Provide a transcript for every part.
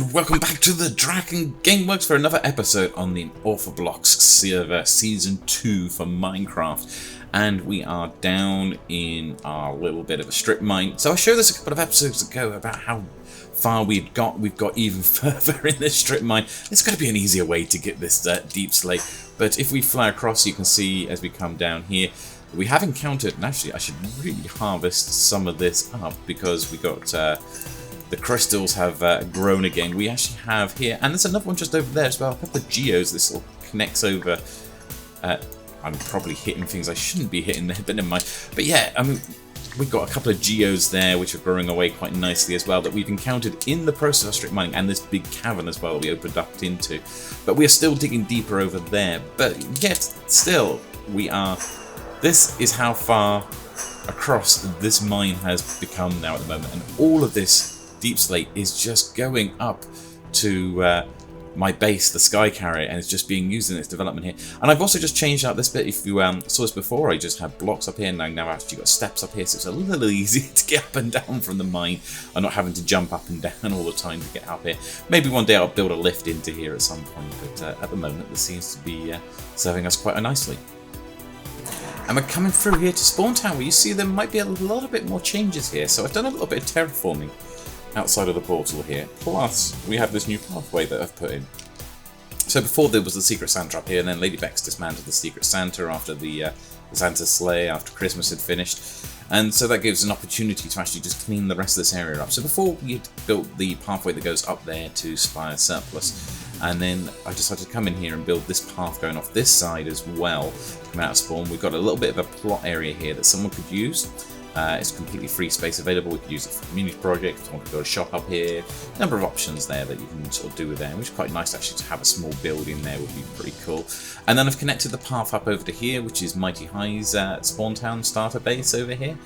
And welcome back to the DrakenGameWerks for another episode on the Unorthoblocks server Season 2 for Minecraft. And we are down in our little bit of a strip mine. So I showed this a couple of episodes ago about how far we've got even further in this strip mine. There's got to be an easier way to get this deep slate. But if we fly across, you can see as we come down here, we have encountered, and actually I should really harvest some of this up because we got... the crystals have grown again. We actually have here, and there's another one just over there as well, a couple of geos. This all connects over. I'm probably hitting things I shouldn't be hitting there, but never mind. But yeah, we've got a couple of geos there which are growing away quite nicely as well that we've encountered in the process of strip mining, and this big cavern as well that we opened up into. But we are still digging deeper over there. But yet, still, we are... This is how far across this mine has become now at the moment, and all of this deep slate is just going up to my base, the SkyCarrier, and it's just being used in its development here. And I've also just changed out this bit. If you saw this before, I just had blocks up here, now I've actually got steps up here, so it's a little easier to get up and down from the mine. I'm not having to jump up and down all the time to get up here. Maybe one day I'll build a lift into here at some point, but at the moment this seems to be serving us quite nicely. And we're coming through here to Spawn Town, where you see there might be a little bit more changes here. So I've done a little bit of terraforming outside of the portal here, plus we have this new pathway that I've put in. So before there was the Secret Santa up here, and then LadyBeckz dismantled the Secret Santa after the Santa sleigh, after Christmas had finished, and so that gives an opportunity to actually just clean the rest of this area up. So before we had built the pathway that goes up there to Spire Surplus, and then I decided to come in here and build this path going off this side as well, coming out of spawn. We've got a little bit of a plot area here that someone could use. It's completely free space available. We could use it for community projects. Someone could build a shop up here. A number of options there that you can sort of do with there, which is quite nice actually to have a small building there would be pretty cool. And then I've connected the path up over to here, which is Mighty High's Spawn Town starter base over here.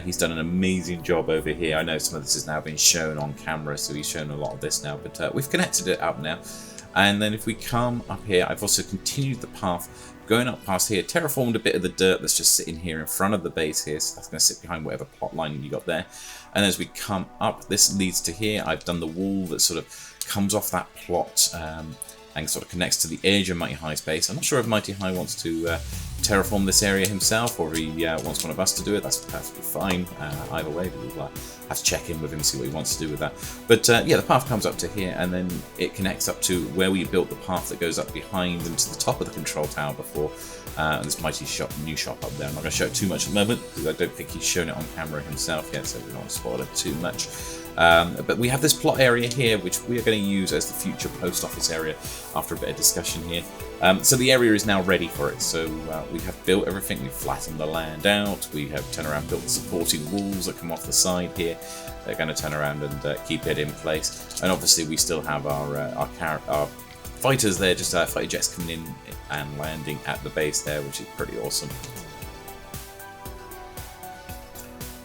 He's done an amazing job over here. I know some of this has now been shown on camera, so he's shown a lot of this now, but we've connected it up now. And then if we come up here, I've also continued the path going up past here, terraformed a bit of the dirt that's just sitting here in front of the base here, so that's going to sit behind whatever plot line you got there. And as we come up, this leads to here. I've done the wall that sort of comes off that plot and sort of connects to the edge of Mighty High's base. I'm not sure if Mighty High wants to terraform this area himself, or if he wants one of us to do it. That's perfectly fine. Either way, we'll have to check in with him, see what he wants to do with that. But yeah, the path comes up to here, and then it connects up to where we built the path that goes up behind and to the top of the control tower before. And this mighty new shop up there. I'm not going to show it too much at the moment because I don't think he's shown it on camera himself yet, so we don't want to spoil it too much. But we have this plot area here, which we are going to use as the future post office area after a bit of discussion here. So the area is now ready for it. So we have built everything. We've flattened the land out. We have turned around, built the supporting walls that come off the side here. They're going to turn around and keep it in place. And obviously we still have our fighters there, just fighter jets coming in and landing at the base there, which is pretty awesome.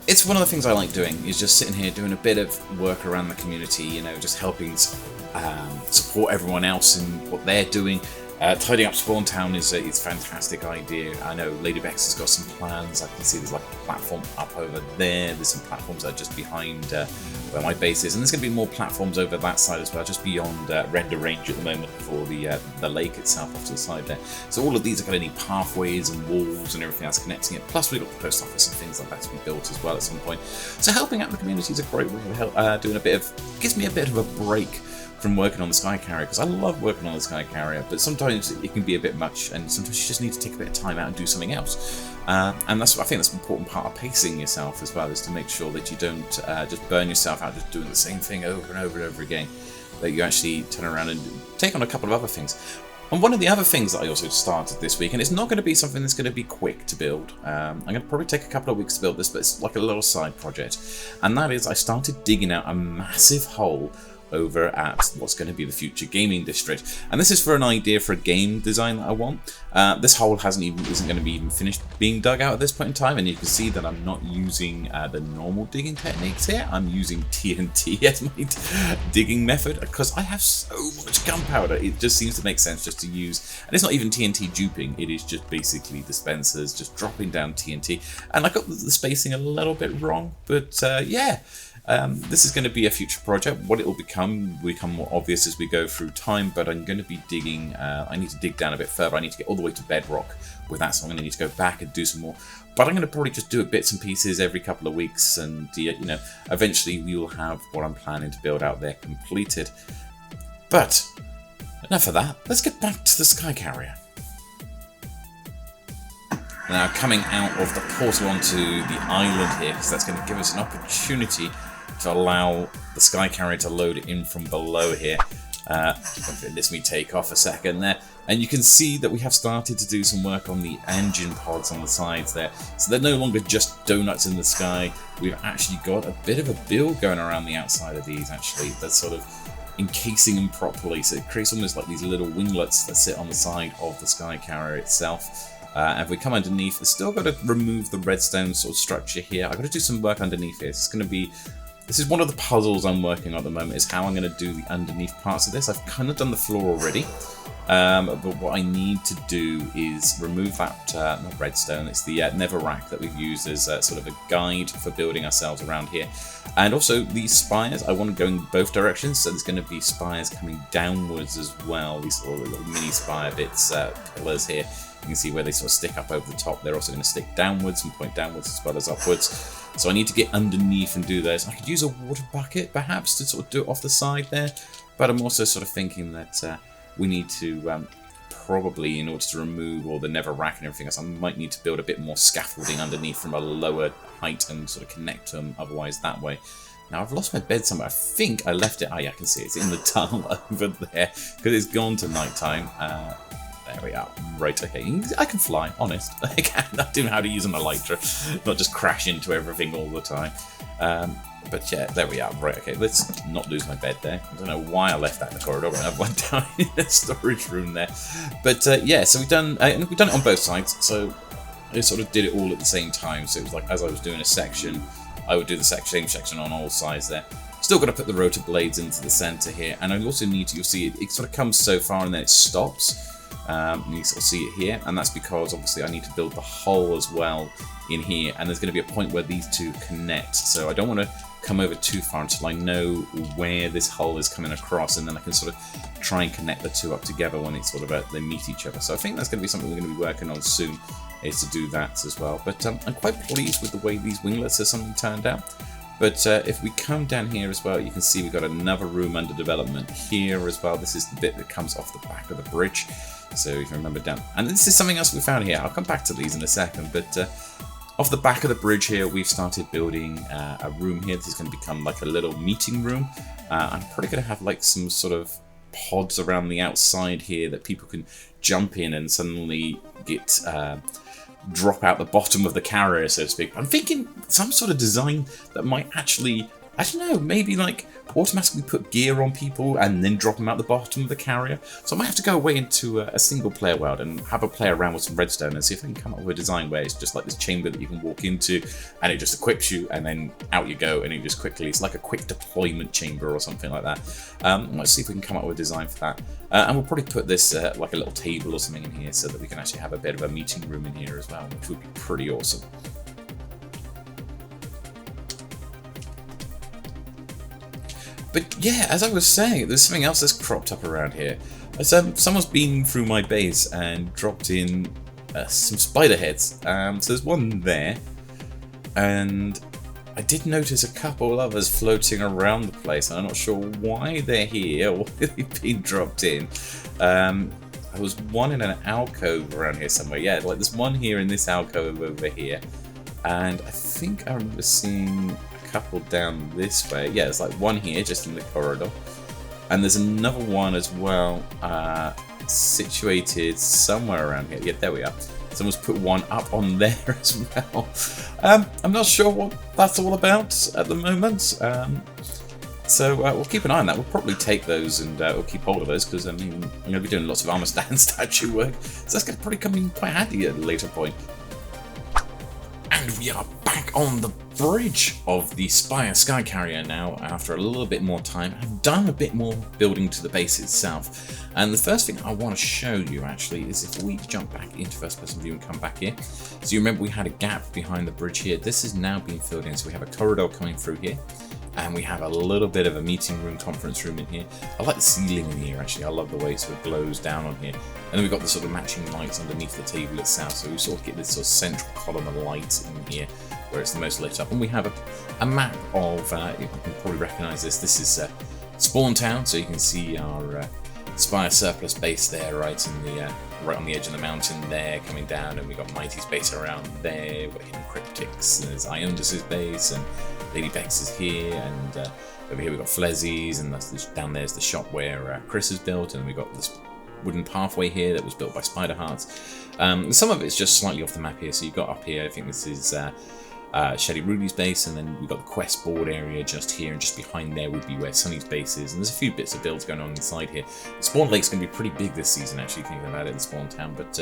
It's one of the things I like doing, is just sitting here doing a bit of work around the community, you know, just helping support everyone else in what they're doing. Tidying up Spawn Town is a fantastic idea. I know LadyBeckz has got some plans. I can see there's like a platform up over there. There's some platforms that are just behind where my base is, and there's going to be more platforms over that side as well, just beyond render range at the moment for the lake itself off to the side there. So all of these are going to need pathways and walls and everything else connecting it. Plus we've got the post office and things like that to be built as well at some point. So helping out the community is a great way of doing a bit of, gives me a bit of a break from working on the SkyCarrier, because I love working on the SkyCarrier, but sometimes it can be a bit much, and sometimes you just need to take a bit of time out and do something else. And I think that's an important part of pacing yourself as well, is to make sure that you don't just burn yourself out just doing the same thing over and over and over again, that you actually turn around and take on a couple of other things. And one of the other things that I also started this week, and it's not going to be something that's going to be quick to build, I'm going to probably take a couple of weeks to build this, but it's like a little side project, and that is I started digging out a massive hole over at what's going to be the future gaming district, and this is for an idea for a game design that I want. This hole isn't going to be even finished being dug out at this point in time, and you can see that I'm not using the normal digging techniques here. I'm using TNT as my digging method because I have so much gunpowder. It just seems to make sense just to use, and it's not even TNT duping. It is just basically dispensers just dropping down TNT, and I got the spacing a little bit wrong, but yeah. This is going to be a future project. What it will become more obvious as we go through time, but I'm going to be digging, I need to dig down a bit further. I need to get all the way to bedrock with that, so I'm going to need to go back and do some more. But I'm going to probably just do it bits and pieces every couple of weeks, and you know, eventually we will have what I'm planning to build out there completed. But enough of that, let's get back to the SkyCarrier. Now, coming out of the portal onto the island here, because that's going to give us an opportunity to allow the SkyCarrier to load it in from below here. If it lets me take off a second there. And you can see that we have started to do some work on the engine pods on the sides there. So they're no longer just donuts in the sky. We've actually got a bit of a build going around the outside of these, actually. That's sort of encasing them properly. So it creates almost like these little winglets that sit on the side of the SkyCarrier itself. And if we come underneath, I've still got to remove the redstone sort of structure here. I've got to do some work underneath here. It's going to be... This is one of the puzzles I'm working on at the moment, is how I'm going to do the underneath parts of this. I've kind of done the floor already. But what I need to do is remove that, not redstone, it's the netherrack that we've used as sort of a guide for building ourselves around here. And also these spires, I want to go in both directions, so there's going to be spires coming downwards as well. These sort of little mini spire bits, pillars here. You can see where they sort of stick up over the top. They're also going to stick downwards and point downwards as well as upwards. So I need to get underneath and do those. I could use a water bucket perhaps to sort of do it off the side there. But I'm also sort of thinking that we need to probably, in order to remove all the netherrack and everything else, I might need to build a bit more scaffolding underneath from a lower height and sort of connect them otherwise that way. Now, I've lost my bed somewhere. I think I left it. Oh, yeah, I can see it. It's in the tunnel over there because it's gone to night time. There we are. Right, okay. I can fly, honest. I can. I do know how to use an elytra, not just crash into everything all the time. But yeah, there we are. Right, okay. Let's not lose my bed there. I don't know why I left that in the corridor when I went down in the storage room there. But yeah, so we've done it on both sides. So I sort of did it all at the same time. So it was like as I was doing a section, I would do the same section on all sides there. Still got to put the rotor blades into the center here, and I also need to. You'll see it sort of comes so far and then it stops. And you sort of see it here, and that's because obviously I need to build the hull as well in here, and there's going to be a point where these two connect. So I don't want to come over too far until I know where this hull is coming across, and then I can sort of try and connect the two up together when it's sort of they meet each other. So I think that's going to be something we're going to be working on soon, is to do that as well. But I'm quite pleased with the way these winglets have something turned out. But if we come down here as well, you can see we've got another room under development here as well. This is the bit that comes off the back of the bridge. So if you remember down, and this is something else we found here. I'll come back to these in a second, but off the back of the bridge here, we've started building a room here. This is going to become like a little meeting room. I'm probably going to have like some sort of pods around the outside here that people can jump in and suddenly get drop out the bottom of the carrier, so to speak. I'm thinking some sort of design that might actually, I don't know, maybe like automatically put gear on people and then drop them out the bottom of the carrier. So I might have to go away into a single player world and have a play around with some redstone and see if I can come up with a design where it's just like this chamber that you can walk into and it just equips you and then out you go, and it just quickly, it's like a quick deployment chamber or something like that. Let's see if we can come up with a design for that. And we'll probably put this like a little table or something in here so that we can actually have a bit of a meeting room in here as well, which would be pretty awesome. But yeah, as I was saying, there's something else that's cropped up around here. Someone's been through my base and dropped in some Spiderheads. So there's one there, and I did notice a couple others floating around the place. And I'm not sure why they're here or why they've been dropped in. There was one in an alcove around here somewhere. Yeah, like there's one here in this alcove over here. And I think I remember seeing couple down this way. Yeah, there's like one here just in the corridor, and there's another one as well situated somewhere around here. Yeah, there we are. Someone's put one up on there as well. I'm not sure what that's all about at the moment, so we'll keep an eye on that. We'll probably take those and we'll keep hold of those, because I mean, I'm going to be doing lots of armor stand statue work, so that's going to probably come in quite handy at a later point. And we are back on the bridge of the Spire SkyCarrier now after a little bit more time. I've done a bit more building to the base itself. And the first thing I want to show you actually is if we jump back into first person view and come back here. So you remember we had a gap behind the bridge here. This is now being filled in. So we have a corridor coming through here. And we have a little bit of a meeting room, conference room in here. I like the ceiling in here, actually. I love the way it sort of glows down on here. And then we've got the sort of matching lights underneath the table itself. So we sort of get this sort of central column of light in here where it's the most lit up. And we have a map of, you can probably recognise this. This is Spawn Town, so you can see our Spire surplus base there, right on the edge of the mountain there, coming down, and we've got Mighty's base around there. We've got HiddenCryptid's, there's Iondis' base, and LadyBeckzilla is here, and over here we've got Flehzy's, and down there's the shop where Chris has built, and we've got this wooden pathway here that was built by Spiderheads. Some of it's just slightly off the map here, so you've got up here, I think this is Shelly Rudy's base, and then we've got the quest board area just here, and just behind there would be where Sunny's base is, and there's a few bits of builds going on inside here. The Spawn Lake's going to be pretty big this season, actually, thinking about it, in Spawn Town, but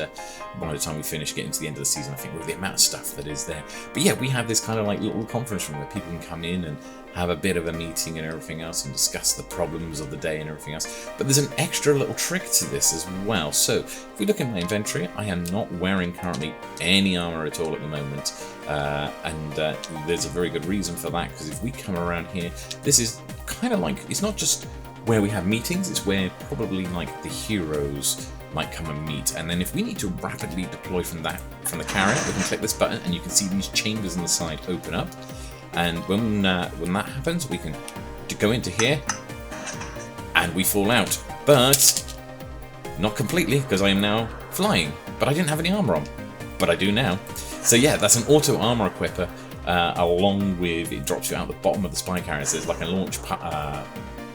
by the time we finish getting to the end of the season, I think with the amount of stuff that is there. But yeah, we have this kind of like little conference room where people can come in and have a bit of a meeting and everything else, and discuss the problems of the day and everything else. But there's an extra little trick to this as well. So if we look in my inventory, I am not wearing currently any armor at all at the moment, and there's a very good reason for that, because if we come around here, this is kind of like, it's not just where we have meetings, it's where probably like the heroes might come and meet. And then if we need to rapidly deploy from the carrier, we can click this button and you can see these chambers on the side open up. And when that happens, we can go into here and we fall out, but not completely, because I am now flying. But I didn't have any armor on, but I do now. So yeah, that's an auto armor equipper, along with, it drops you out the bottom of the SkyCarrier. So there's like a launch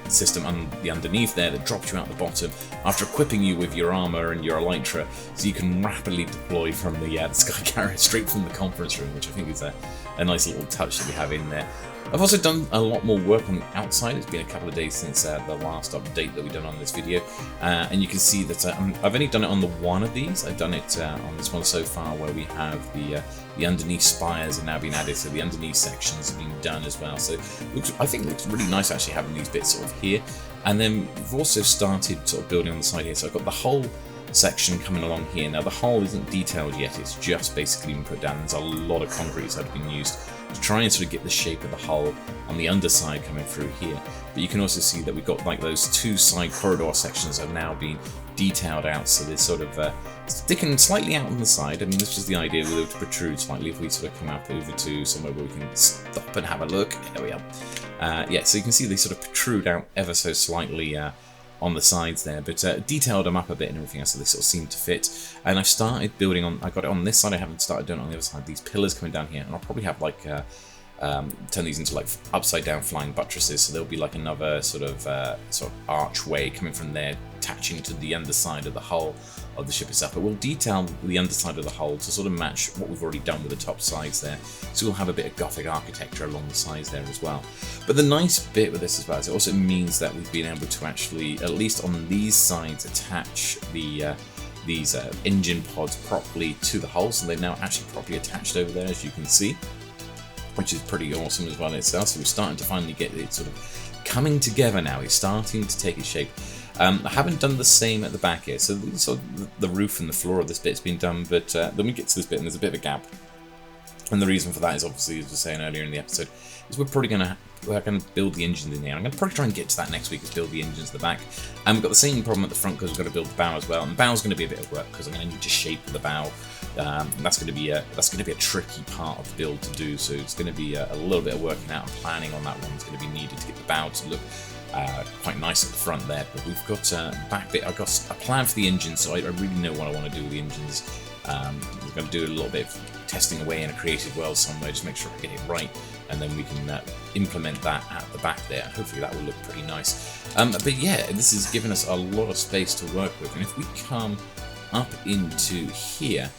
system underneath there that drops you out the bottom after equipping you with your armor and your elytra, so you can rapidly deploy from the SkyCarrier straight from the conference room, which I think is a nice little touch that we have in there. I've also done a lot more work on the outside. It's been a couple of days since the last update that we've done on this video, and you can see that I've only done it on the one of these. I've done it on this one so far, where we have the underneath spires are now being added, so the underneath sections have been done as well. So I think it looks really nice actually having these bits sort of here. And then we've also started sort of building on the side here. So I've got the whole section coming along here. Now the hull isn't detailed yet, it's just basically been put down. There's a lot of concrete that have been used to try and sort of get the shape of the hull on the underside coming through here. But you can also see that we've got like those two side corridor sections have now been detailed out, so they're sort of sticking slightly out on the side. I mean, this was the idea, we'll be able to protrude slightly if we sort of come up over to somewhere where we can stop and have a look. There we are. Yeah, so you can see they sort of protrude out ever so slightly on the sides there, but detailed them up a bit and everything else, so they sort of seem to fit. And I've started building on, I got it on this side, I haven't started doing it on the other side, these pillars coming down here, and I'll probably have like, turn these into like upside down flying buttresses, so there'll be like another sort of archway coming from there, attaching to the underside of the hull of the ship itself. But we'll detail the underside of the hull to sort of match what we've already done with the top sides there. So we'll have a bit of Gothic architecture along the sides there as well. But the nice bit with this as well is it also means that we've been able to actually, at least on these sides, attach the these engine pods properly to the hull. So they're now actually properly attached over there, as you can see, which is pretty awesome as well in itself. So we're starting to finally get it sort of coming together now. It's starting to take its shape. I haven't done the same at the back here, so sort of the roof and the floor of this bit's been done, but then we get to this bit and there's a bit of a gap. And the reason for that is obviously, as I was saying earlier in the episode, is we're gonna build the engines in there. I'm gonna probably try and get to that next week, is build the engines at the back. And we've got the same problem at the front because we've got to build the bow as well. And the bow's gonna be a bit of work because I'm gonna need to shape the bow. That's gonna be a tricky part of the build to do. So it's gonna be a little bit of working out and planning on that one. It's gonna be needed to get the bow to look quite nice at the front there. But we've got back bit. I've got a plan for the engines, so I really know what I want to do with the engines. We're going to do a little bit of testing away in a creative world somewhere, just make sure I get it right, and then we can implement that at the back there. Hopefully that will look pretty nice. But yeah, this has given us a lot of space to work with, and if we come up into here,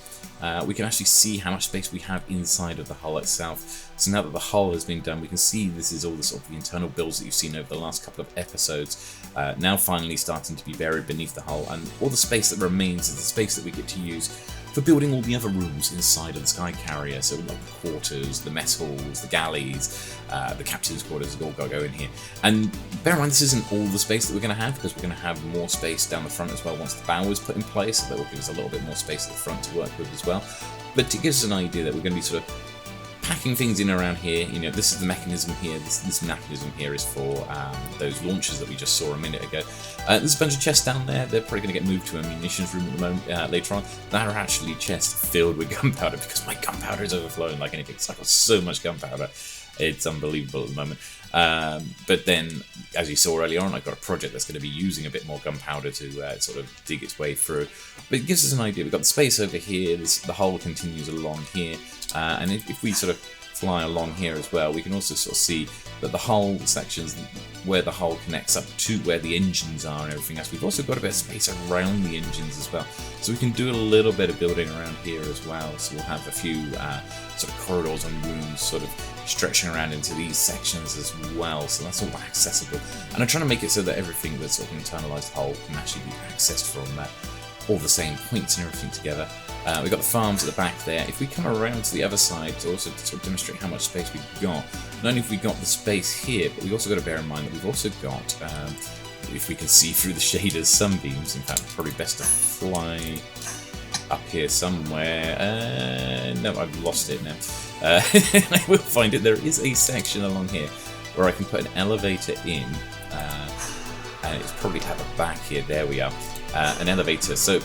we can actually see how much space we have inside of the hull itself. So now that the hull has been done, we can see this is all the sort of the internal builds that you've seen over the last couple of episodes, now finally starting to be buried beneath the hull, and all the space that remains is the space that we get to use for building all the other rooms inside of the SkyCarrier. So like the quarters, the mess halls, the galleys, the captain's quarters have all got to go in here. And bear in mind, this isn't all the space that we're going to have, because we're going to have more space down the front as well once the bow is put in place, so that will give us a little bit more space at the front to work with as well. But it gives us an idea that we're going to be sort of packing things in around here. You know, this is the mechanism here. This mechanism here is for those launchers that we just saw a minute ago. There's a bunch of chests down there. They're probably going to get moved to a munitions room at the moment later on. That are actually chests filled with gunpowder because my gunpowder is overflowing like anything. So I've got so much gunpowder. It's unbelievable at the moment. But then, as you saw earlier on, I've got a project that's going to be using a bit more gunpowder to sort of dig its way through. But it gives us an idea. We've got the space over here. The hull continues along here. And if we sort of fly along here as well, we can also sort of see that the hull sections, where the hull connects up to where the engines are and everything else. We've also got a bit of space around the engines as well. So we can do a little bit of building around here as well. So we'll have a few sort of corridors and rooms sort of stretching around into these sections as well. So that's all accessible. And I'm trying to make it so that everything that's sort of internalised hull can actually be accessed from all the same points and everything together. We've got the farms at the back there. If we come around to the other side to also sort of demonstrate how much space we've got, not only have we got the space here, but we've also got to bear in mind that we've also got, if we can see through the shaders, sunbeams. In fact, probably best to fly up here somewhere. No, I've lost it now. I will find it. There is a section along here where I can put an elevator in, and it's probably at the back here. There we are. An elevator. So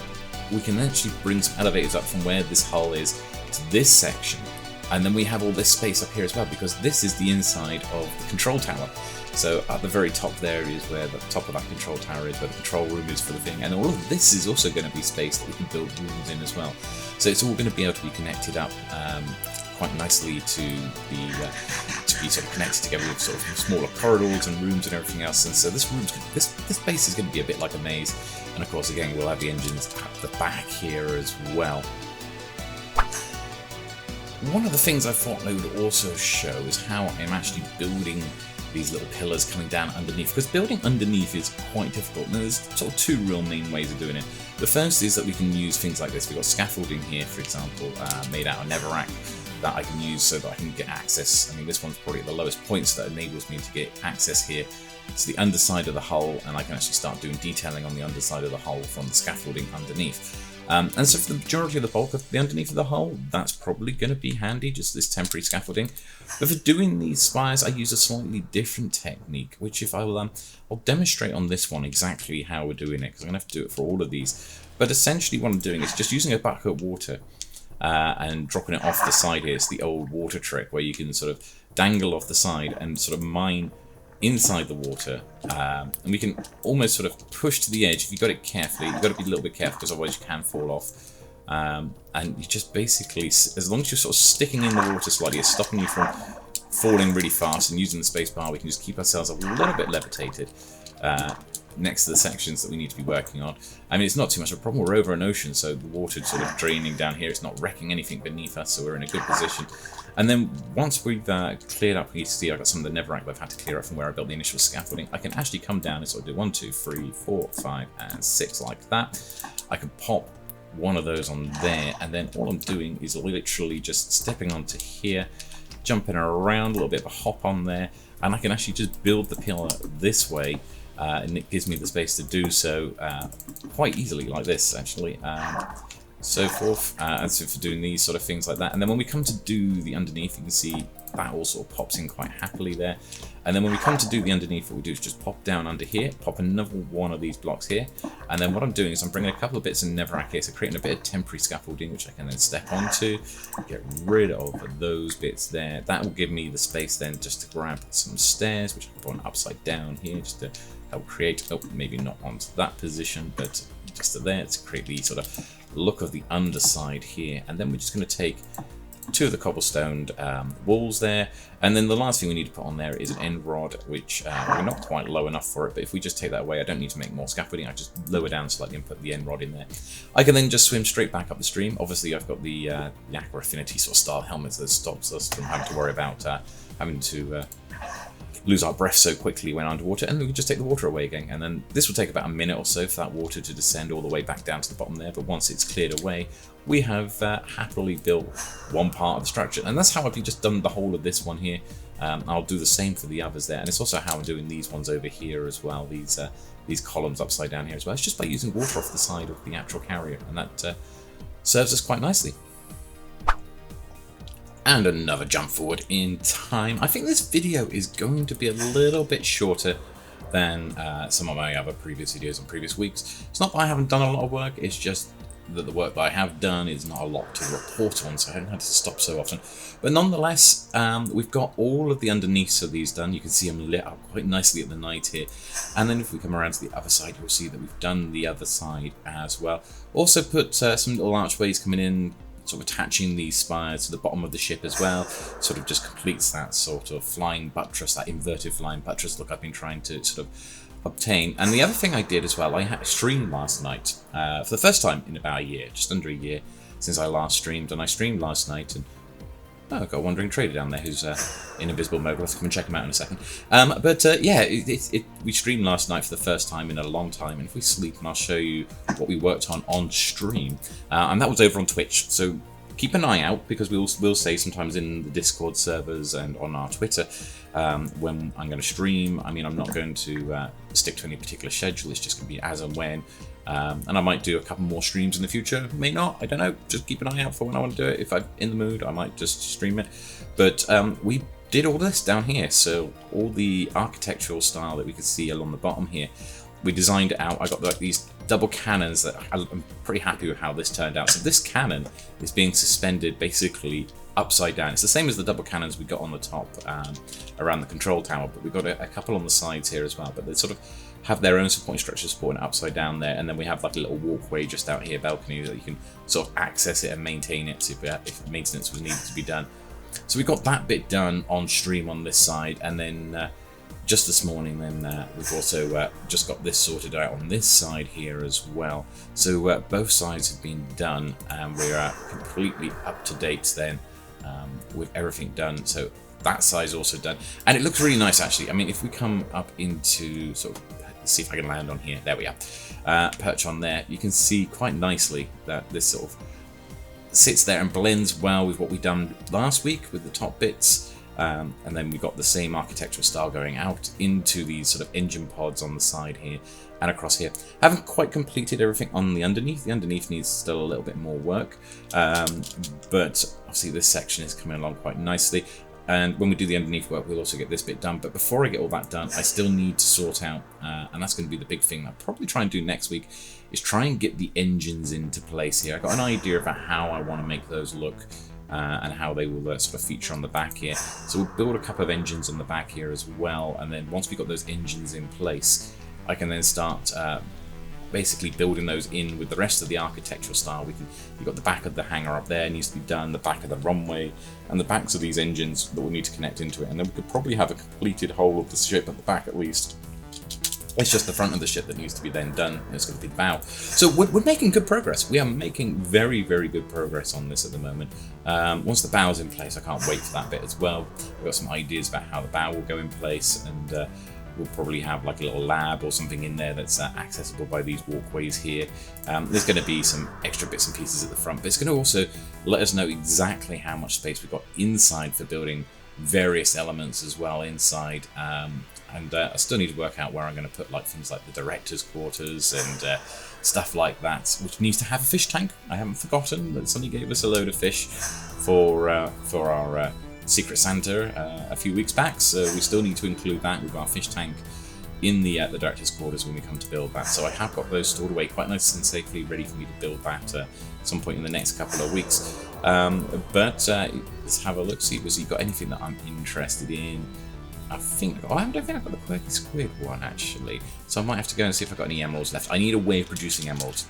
we can actually bring some elevators up from where this hull is to this section, and then we have all this space up here as well, because this is the inside of the control tower. So at the very top there is where the top of that control tower is, where the control room is for the thing, and all of this is also going to be space that we can build rooms in as well. So it's all going to be able to be connected up quite nicely to be sort of connected together with sort of smaller corridors and rooms and everything else. And so this base is going to be a bit like a maze. And of course, again, we'll have the engines at the back here as well. One of the things I thought I would also show is how I'm actually building these little pillars coming down underneath, because building underneath is quite difficult. And there's sort of two real main ways of doing it. The first is that we can use things like this. We've got scaffolding here, for example, made out of netherrack, that I can use so that I can get access. I mean, this one's probably at the lowest points that enables me to get access here to the underside of the hull, and I can actually start doing detailing on the underside of the hull from the scaffolding underneath. And so for the majority of the bulk of the underneath of the hull, that's probably going to be handy, just this temporary scaffolding. But for doing these spires, I use a slightly different technique, which if I'll demonstrate on this one exactly how we're doing it, because I'm going to have to do it for all of these. But essentially what I'm doing is just using a bucket of water and dropping it off the side here. It's the old water trick, where you can sort of dangle off the side and sort of mine inside the water, and we can almost sort of push to the edge. If you've got it carefully, you've got to be a little bit careful, because otherwise you can fall off. And you just basically, as long as you're sort of sticking in the water slightly, it's stopping you from falling really fast, and using the space bar, we can just keep ourselves a little bit levitated next to the sections that we need to be working on. I mean, it's not too much of a problem. We're over an ocean, so the water sort of draining down here. It's not wrecking anything beneath us, so we're in a good position. And then once we've cleared up, you see I've got some of the netherrack that I've had to clear up from where I built the initial scaffolding. I can actually come down and sort of do 1, 2, 3, 4, 5, and 6 like that. I can pop one of those on there, and then all I'm doing is literally just stepping onto here, jumping around, a little bit of a hop on there, and I can actually just build the pillar this way, and it gives me the space to do so quite easily, like this actually. So forth, and so for doing these sort of things like that. And then when we come to do the underneath, you can see that all sort of pops in quite happily there. And then when we come to do the underneath, what we do is just pop down under here, pop another one of these blocks here, and then what I'm doing is I'm bringing a couple of bits of netherrack here, so creating a bit of temporary scaffolding, which I can then step onto, get rid of those bits there. That will give me the space then just to grab some stairs, which I can put on upside down here, just to help create, oh, maybe not onto that position, but just to there, to create the sort of look of the underside here. And then we're just going to take 2 of the cobblestoned walls there, and then the last thing we need to put on there is an end rod, which we're not quite low enough for it, but if we just take that away, I don't need to make more scaffolding. I just lower down slightly and put the end rod in there. I can then just swim straight back up the stream. Obviously I've got the Aqua Affinity sort of style helmets that stops us from having to worry about having to lose our breath so quickly when underwater, and then we can just take the water away again. And then this will take about a minute or so for that water to descend all the way back down to the bottom there, but once it's cleared away, we have happily built one part of the structure. And that's how I've just done the whole of this one here. I'll do the same for the others there, and it's also how I'm doing these ones over here as well, these columns upside down here as well. It's just by using water off the side of the actual carrier, and that serves us quite nicely. And another jump forward in time. I think this video is going to be a little bit shorter than some of my other previous videos in previous weeks. It's not that I haven't done a lot of work, it's just that the work that I have done is not a lot to report on, so I haven't had to stop so often. But nonetheless, we've got all of the underneaths of these done. You can see them lit up quite nicely at the night here. And then if we come around to the other side, you'll see that we've done the other side as well. Also put some little archways coming in, sort of attaching these spires to the bottom of the ship as well. Sort of just completes that sort of flying buttress, that inverted flying buttress look I've been trying to sort of obtain. And the other thing I did as well, I had a stream last night for the first time in about a year, just under a year since I last streamed. And I streamed last night, and I've got a wandering trader down there who's in invisible mode. Let's come and check him out in a second. Yeah, we streamed last night for the first time in a long time, and if we sleep, and I'll show you what we worked on stream, and that was over on Twitch. So keep an eye out, because we'll say sometimes in the Discord servers and on our Twitter when I'm going to stream. I mean, I'm not going to stick to any particular schedule. It's just going to be as and when. And I might do a couple more streams in the future. May not. I don't know. Just keep an eye out for when I want to do it. If I'm in the mood, I might just stream it. But we did all this down here. So all the architectural style that we could see along the bottom here, we designed it out. I got like these double cannons that I'm pretty happy with how this turned out. So this cannon is being suspended basically upside down. It's the same as the double cannons we got on the top around the control tower, but we've got a couple on the sides here as well. But they sort of have their own supporting structure supporting upside down there, and then we have like a little walkway just out here, balcony, that you can sort of access it and maintain it if maintenance was needed to be done. So we got that bit done on stream on this side, and then just this morning then we've also just got this sorted out on this side here as well. So both sides have been done, and we're completely up to date then with everything done. So that side's also done, and it looks really nice actually. I mean, if we come up into sort of, let's see if I can land on here, there we are, perch on there, you can see quite nicely that this sort of sits there and blends well with what we've done last week with the top bits. And then we've got the same architectural style going out into these sort of engine pods on the side here and across here. Haven't quite completed everything on the underneath. The underneath needs still a little bit more work, but obviously this section is coming along quite nicely. And when we do the underneath work, we'll also get this bit done. But before I get all that done, I still need to sort out, and that's going to be the big thing I'll probably try and do next week, is try and get the engines into place here. I've got an idea about how I want to make those look, and how they will sort of feature on the back here. So we'll build a couple of engines on the back here as well, and then once we've got those engines in place, I can then start basically building those in with the rest of the architectural style. You've got the back of the hangar up there, needs to be done, the back of the runway, and the backs of these engines that we'll need to connect into it, and then we could probably have a completed whole of the ship at the back at least. It's just the front of the ship that needs to be then done. It's going to be the bow. So we're making good progress. We are making very, very good progress on this at the moment. Once the bow's in place, I can't wait for that bit as well. We've got some ideas about how the bow will go in place, and we'll probably have like a little lab or something in there that's accessible by these walkways here. There's going to be some extra bits and pieces at the front, but it's going to also let us know exactly how much space we've got inside for building various elements as well inside. And I still need to work out where I'm going to put like things like the director's quarters and stuff like that, which needs to have a fish tank. I haven't forgotten that Sonny gave us a load of fish for our Secret Santa a few weeks back, so we still need to include that with our fish tank in the director's quarters when we come to build that. So I have got those stored away quite nice and safely, ready for me to build that at some point in the next couple of weeks. Let's have a look, see if we've got anything that I'm interested in. I don't think I've got the Quirky Squid one actually, so I might have to go and see if I've got any emeralds left. I need a way of producing emeralds.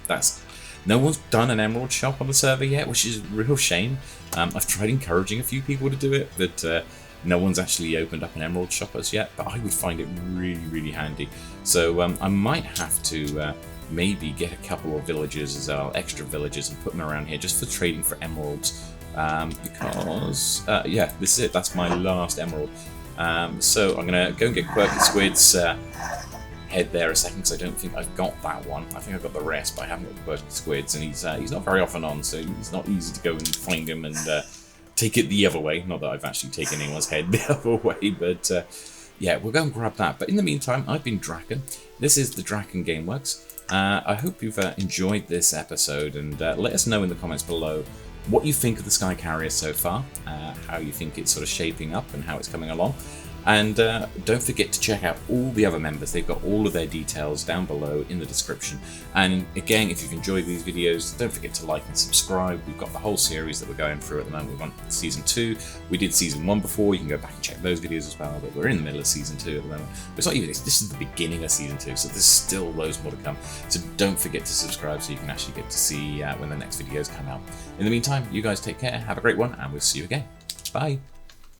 No one's done an emerald shop on the server yet, which is a real shame. I've tried encouraging a few people to do it, but no one's actually opened up an emerald shop as yet, but I would find it really, really handy. So I might have to maybe get a couple of villagers as well, extra villagers, and put them around here just for trading for emeralds, because yeah, this is it. That's my last emerald. So I'm going to go and get Quirky Squid's head there a second, because I don't think I've got that one. I think I've got the rest, but I haven't got the Quirky Squid's, and he's not very often on, so it's not easy to go and find him and take it the other way. Not that I've actually taken anyone's head the other way, but yeah, we'll go and grab that. But in the meantime, I've been Draken. This is the DrakenGameWerks. I hope you've enjoyed this episode, and let us know in the comments below what you think of the SkyCarrier so far, how you think it's sort of shaping up and how it's coming along. And don't forget to check out all the other members. They've got all of their details down below in the description. And again, if you've enjoyed these videos, don't forget to like and subscribe. We've got the whole series that we're going through at the moment. We're on season 2. We did season 1 before. You can go back and check those videos as well. But we're in the middle of season 2 at the moment. But it's not even. This is the beginning of season 2, so there's still loads more to come. So don't forget to subscribe so you can actually get to see when the next videos come out. In the meantime, you guys take care. Have a great one, and we'll see you again. Bye.